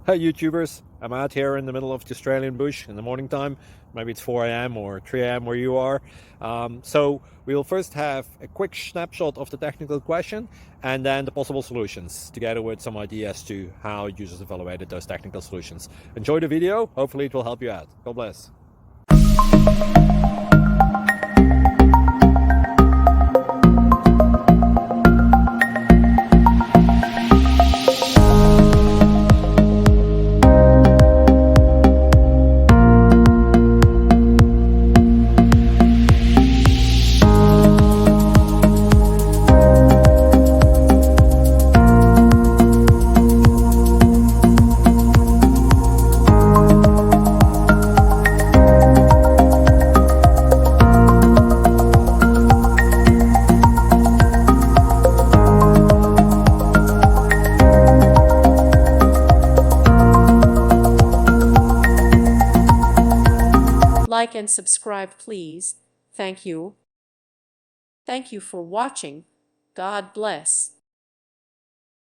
Hey YouTubers, I'm out here in the middle of the Australian bush in the morning time. Maybe it's 4 a.m. or 3 a.m. where you are. So we'll first have a quick snapshot of the technical question and then the possible solutions, together with some ideas to how users evaluated those technical solutions. Enjoy the video, hopefully it will help you out. God bless. Like and subscribe, please. Thank you. Thank you for watching. God bless.